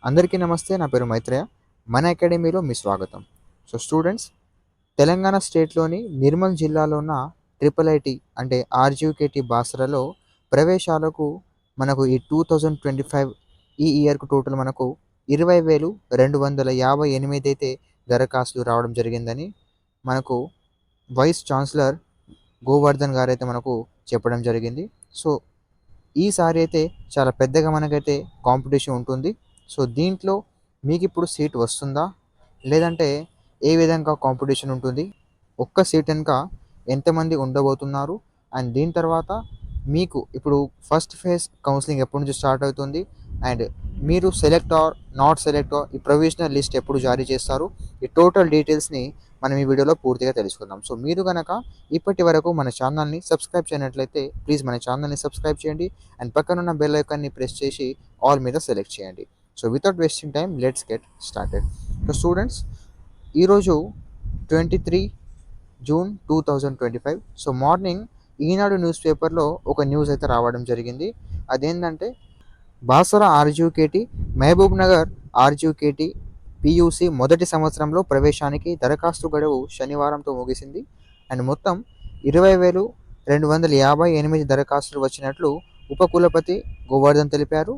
అందరికీ నమస్తే. నా పేరు మైత్రేయ. మన అకాడమీలో మీ స్వాగతం. సో స్టూడెంట్స్, తెలంగాణ స్టేట్‌లోని నిర్మల్ జిల్లాలో ఉన్న ట్రిపుల్ ఐటీ అంటే ఆర్‌జీకేటీ బాసరలో ప్రవేశాలకు మనకు ఈ 2025 ఈ ఇయర్‌కు టోటల్ మనకు 20,258 అయితే దరఖాస్తులు రావడం జరిగిందని మనకు వైస్ ఛాన్సలర్ గోవర్ధన్ గారైతే మనకు చెప్పడం జరిగింది. సో ఈసారి అయితే చాలా పెద్దగా మనకైతే కాంపిటీషన్ ఉంటుంది. సో దీంట్లో మీకిప్పుడు సీట్ వస్తుందా? లేదంటే ఏ విధంగా కాంపిటీషన్ ఉంటుంది? ఒక్క సీట్ ఎనక ఎంతమంది ఉండబోతున్నారు? అండ్ దీని తర్వాత మీకు ఇప్పుడు ఫస్ట్ ఫేజ్ కౌన్సెలింగ్ ఎప్పటి నుంచి స్టార్ట్ అవుతుంది? అండ్ మీరు సెలెక్ట్ ఆర్ నాట్ సెలెక్ట్ ఈ ప్రొవిజనల్ లిస్ట్ ఎప్పుడు జారీ చేస్తారు? ఈ టోటల్ డీటెయిల్స్‌ని మనం ఈ వీడియోలో పూర్తిగా తెలుసుకుందాం. సో మీరు గనక ఇప్పటి వరకు మన ఛానల్‌ని సబ్స్క్రైబ్ చేయనట్లయితే ప్లీజ్ మన ఛానల్‌ని సబ్స్క్రైబ్ చేయండి. అండ్ పక్కనున్న బెల్ ఐకాన్‌ని ప్రెస్ చేసి ఆల్ మీద సెలెక్ట్ చేయండి. So without wasting time let's get started. So students, ఈరోజు 23 June 2025. So morning Eenadu news పేపర్లో ఒక న్యూస్ అయితే రావడం జరిగింది. అదేంటంటే Basara RGKT, Mahabubnagar RGKT PUC మొదటి సంవత్సరంలో ప్రవేశానికి దరఖాస్తు గడువు శనివారంతో ముగిసింది. అండ్ మొత్తం 20,258 దరఖాస్తులు వచ్చినట్లు ఉపకులపతి గోవర్ధన్ తెలిపారు.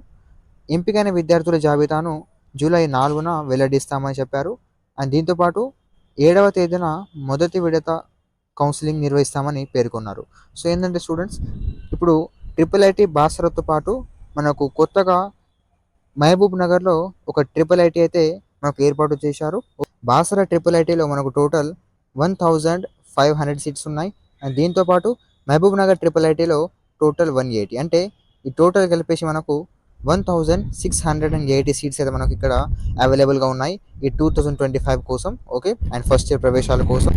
ఎంపికైన విద్యార్థుల జాబితాను జూలై 4న వెల్లడిస్తామని చెప్పారు. అండ్ దీంతోపాటు 7వ తేదీన మొదటి విడత కౌన్సిలింగ్ నిర్వహిస్తామని పేర్కొన్నారు. సో ఏంటంటే స్టూడెంట్స్, ఇప్పుడు ట్రిపుల్ ఐటీ బాసరతో పాటు మనకు కొత్తగా మహబూబ్ నగర్లో ఒక ట్రిపుల్ ఐటీ అయితే మనకు ఏర్పాటు చేశారు. బాసర ట్రిపుల్ ఐటీలో మనకు టోటల్ 1,500 సీట్స్ ఉన్నాయి. అండ్ దీంతోపాటు మహబూబ్ నగర్ ట్రిపుల్ ఐటీలో టోటల్ 180, అంటే ఈ టోటల్ కలిపేసి మనకు 1,680 సీట్స్ అయితే మనకి ఇక్కడ అవైలబుల్గా ఉన్నాయి ఈ 2025 కోసం. ఓకే, అండ్ ఫస్ట్ ఇయర్ ప్రవేశాల కోసం.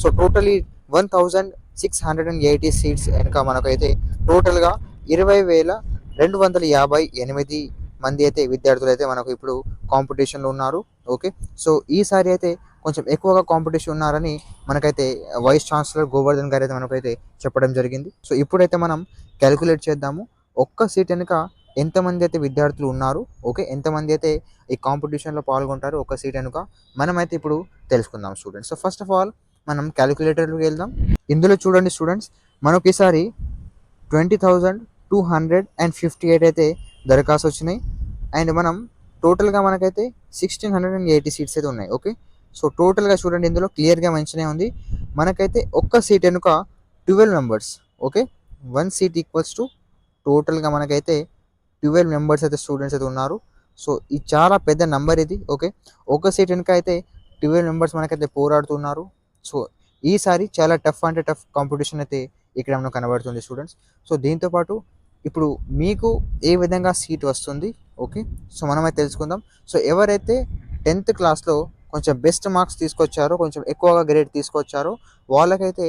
సో టోటలీ 1,680 సీట్స్ కనుక మనకైతే టోటల్గా 20,258 మంది అయితే విద్యార్థులు అయితే మనకు ఇప్పుడు కాంపిటీషన్లో ఉన్నారు. ఓకే, సో ఈసారి అయితే కొంచెం ఎక్కువగా కాంపిటీషన్ ఉన్నారని మనకైతే వైస్ ఛాన్సలర్ గోవర్ధన్ గారు అయితే మనకైతే చెప్పడం జరిగింది. సో ఇప్పుడైతే మనం క్యాలిక్యులేట్ చేద్దాము. ఒక్క సీట్ వెనుక ఎంతమంది అయితే విద్యార్థులు ఉన్నారు, ఓకే, ఎంతమంది అయితే ఈ కాంపిటీషన్లో పాల్గొంటారు ఒక్క సీట్ వెనుక, మనమైతే ఇప్పుడు తెలుసుకుందాం students. So first of all మనం క్యాలిక్యులేటర్కి వెళ్దాం. ఇందులో చూడండి స్టూడెంట్స్, మనకి ఈసారి 20,258 అయితే దరఖాస్తు వచ్చినాయి. అండ్ మనం టోటల్గా మనకైతే 1,680 సీట్స్ అయితే ఉన్నాయి. ఓకే, సో టోటల్గా చూడండి, ఇందులో క్లియర్గా మెన్షన్ ఉంది మనకైతే ఒక్క సీట్ వెనుక 12 members. Okay, 1 seat equals to టోటల్గా మనకైతే 12 మెంబర్స్ అయితే స్టూడెంట్స్ అయితే ఉన్నారు. సో ఇది చాలా పెద్ద నెంబర్ ఇది. ఓకే, ఒక సీట్ వెనుక అయితే 12 మెంబర్స్ మనకైతే పోరాడుతున్నారు. సో ఈసారి చాలా టఫ్ అంటే టఫ్ కాంపిటీషన్ అయితే ఇక్కడ మనకు కనబడుతుంది స్టూడెంట్స్. సో దీంతోపాటు ఇప్పుడు మీకు ఏ విధంగా సీట్ వస్తుంది, ఓకే, సో మనమైతే తెలుసుకుందాం. సో ఎవరైతే 10th క్లాస్లో కొంచెం బెస్ట్ మార్క్స్ తీసుకొచ్చారో, కొంచెం ఎక్కువగా గ్రేడ్ తీసుకొచ్చారో వాళ్ళకైతే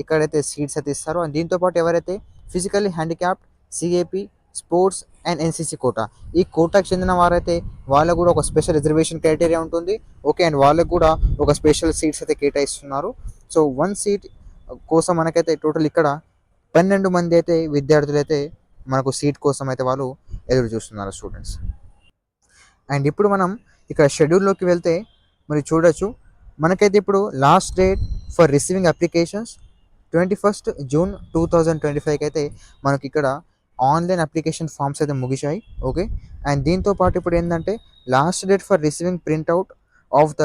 ఇక్కడైతే సీట్స్ అయితే ఇస్తారు. అండ్ దీంతోపాటు ఎవరైతే physically handicapped, CAP, sports and NCC quota, ఈ కోటాకి చెందిన వారైతే వాళ్ళకు కూడా ఒక స్పెషల్ రిజర్వేషన్ క్రైటీరియా ఉంటుంది. ఓకే, అండ్ వాళ్ళకు కూడా ఒక స్పెషల్ సీట్స్ అయితే కేటాయిస్తున్నారు. సో 1 సీట్ కోసం మనకైతే టోటల్ ఇక్కడ 12 మంది అయితే విద్యార్థులు అయితే మనకు సీట్ కోసం అయితే వాళ్ళు ఎదురు చూస్తున్నారు స్టూడెంట్స్. అండ్ ఇప్పుడు మనం ఇక్కడ షెడ్యూల్లోకి వెళ్తే మరి చూడొచ్చు, మనకైతే ఇప్పుడు last date for receiving applications 21 June 2025 అయితే మనకి ఇక్కడ ఆన్లైన్ అప్లికేషన్ ఫామ్స్ అయితే ముగిశాయి. ఓకే, అండ్ దీంతో పాటు ఇప్పుడు ఏంటంటే last date for receiving printout of the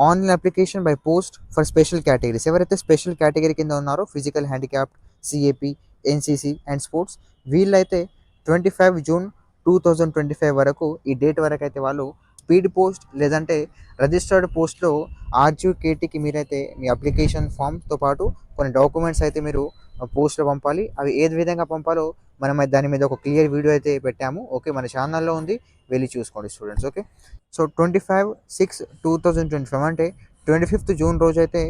online application by post for special categories, ఎవరైతే స్పెషల్ కేటగిరీ కింద ఉన్నారో physical handicapped, CAP, NCC and sports, వీళ్ళైతే 25 జూన్ 2025 వరకు ఈ డేట్ వరకు అయితే వాళ్ళు స్పీడ్ పోస్ట్ లేదంటే రిజిస్టర్డ్ పోస్ట్లో ఆర్జీకేటీకి మీరైతే మీ అప్లికేషన్ ఫామ్తో పాటు కొన్ని డాక్యుమెంట్స్ అయితే మీరు పోస్ట్లో పంపాలి. అవి ఏ విధంగా పంపాలో మనం దాని మీద ఒక క్లియర్ వీడియో అయితే పెట్టాము. ఓకే, మన ఛానల్లో ఉంది, వెళ్ళి చూసుకోండి స్టూడెంట్స్. ఓకే, సో 25/6/2025 అంటే 25th జూన్ రోజు అయితే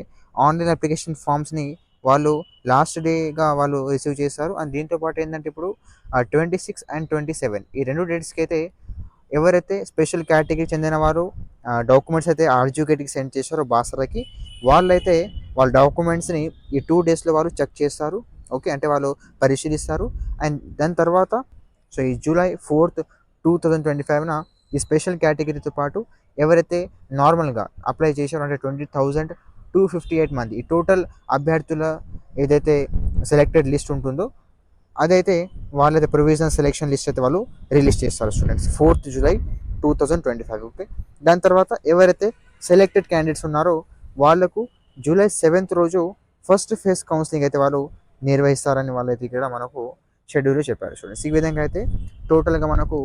ఆన్లైన్ అప్లికేషన్ ఫామ్స్ని వాళ్ళు లాస్ట్ డేగా వాళ్ళు రిసీవ్ చేస్తారు. అండ్ దీంతో పాటు ఏంటంటే ఇప్పుడు 26 అండ్ 27 ఈ 2 డేట్స్కి అయితే ఎవరైతే స్పెషల్ కేటగిరీ చెందిన వారు డాక్యుమెంట్స్ అయితే ఆర్జీకేటీకి సెండ్ చేశారో బాసరకి, వాళ్ళైతే వాళ్ళ డాక్యుమెంట్స్ని ఈ 2 డేస్లో వారు చెక్ చేస్తారు. ఓకే, అంటే వాళ్ళు పరిశీలిస్తారు. అండ్ దాని తర్వాత సో ఈ జూలై 4th 2025న ఈ స్పెషల్ కేటగిరీతో పాటు ఎవరైతే నార్మల్గా అప్లై చేశారో అంటే 20,258 మంది ఈ టోటల్ అభ్యర్థుల ఏదైతే సెలెక్టెడ్ లిస్ట్ ఉంటుందో అదైతే వాళ్ళైతే ప్రొవిజనల్ సెలెక్షన్ లిస్ట్ అయితే వాళ్ళు రిలీజ్ చేస్తారు స్టూడెంట్స్ 4th జూలై 2025. ఓకే, దాని తర్వాత ఎవరైతే సెలెక్టెడ్ క్యాండిడేట్స్ ఉన్నారో వాళ్ళకు జూలై 7th రోజు ఫస్ట్ ఫేజ్ కౌన్సిలింగ్ అయితే వాళ్ళు నిర్వహిస్తారని వాళ్ళైతే ఇక్కడ మనకు షెడ్యూల్ చెప్పారు స్టూడెంట్స్. ఈ విధంగా అయితే టోటల్గా మనకు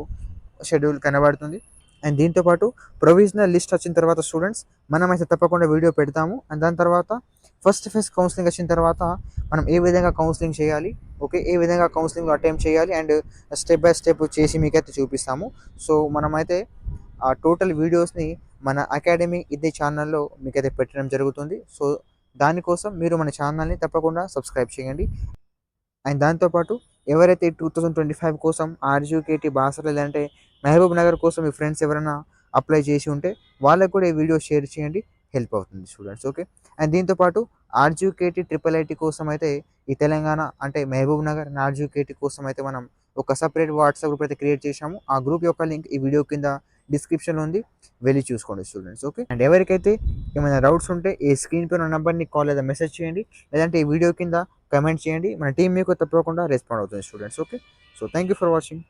షెడ్యూల్ కనబడుతుంది. అండ్ దీంతోపాటు ప్రొవిజనల్ లిస్ట్ వచ్చిన తర్వాత స్టూడెంట్స్ మనమైతే తప్పకుండా వీడియో పెడతాము. అండ్ దాని తర్వాత ఫస్ట్ ఫేజ్ కౌన్సిలింగ్ వచ్చిన తర్వాత మనం ఏ విధంగా కౌన్సిలింగ్ చేయాలి, ఓకే, ఏ విధంగా కౌన్సిలింగ్ అటెంప్ట్ చేయాలి అండ్ స్టెప్ బై స్టెప్ చేసి మీకైతే చూపిస్తాము. సో మనమైతే ఆ టోటల్ వీడియోస్ని మన అకాడమీ ఇదే ఛానల్లో మీకైతే పెట్టడం జరుగుతుంది. సో దానికోసం మీరు మన ఛానల్ని తప్పకుండా సబ్స్క్రైబ్ చేయండి. అండ్ దాంతోపాటు ఎవరైతే 2025 కోసం ఆర్జీకేటీ బాసర లేదంటే మహబూబ్ నగర్ కోసం మీ ఫ్రెండ్స్ ఎవరైనా అప్లై చేసి ఉంటే వాళ్ళకు కూడా ఈ వీడియో షేర్ చేయండి, హెల్ప్ అవుతుంది స్టూడెంట్స్. ఓకే, అండ్ దీంతోపాటు ఆర్జీకేటీ ట్రిపుల్ ఐటీ కోసం అయితే ఈ తెలంగాణ అంటే మహబూబ్ నగర్ అండ్ ఆర్జీకేటీ కోసం అయితే మనం ఒక సపరేట్ వాట్సాప్ గ్రూప్ అయితే క్రియేట్ చేశాము. ఆ గ్రూప్ యొక్క లింక్ ఈ వీడియో కింద డిస్క్రిప్షన్లో ఉంది, వెళ్ళి చూసుకోండి స్టూడెంట్స్. ఓకే, అండ్ ఎవరికైతే ఏమైనా డౌట్స్ ఉంటే ఈ స్క్రీన్ పైన నెంబర్ని కాల్ లేదా మెసేజ్ చేయండి, లేదంటే ఈ వీడియో కింద కమెంట్ చేయండి. మన టీం మీకు తప్పకుండా రెస్పాండ్ అవుతుంది students. Okay, so thank you for watching.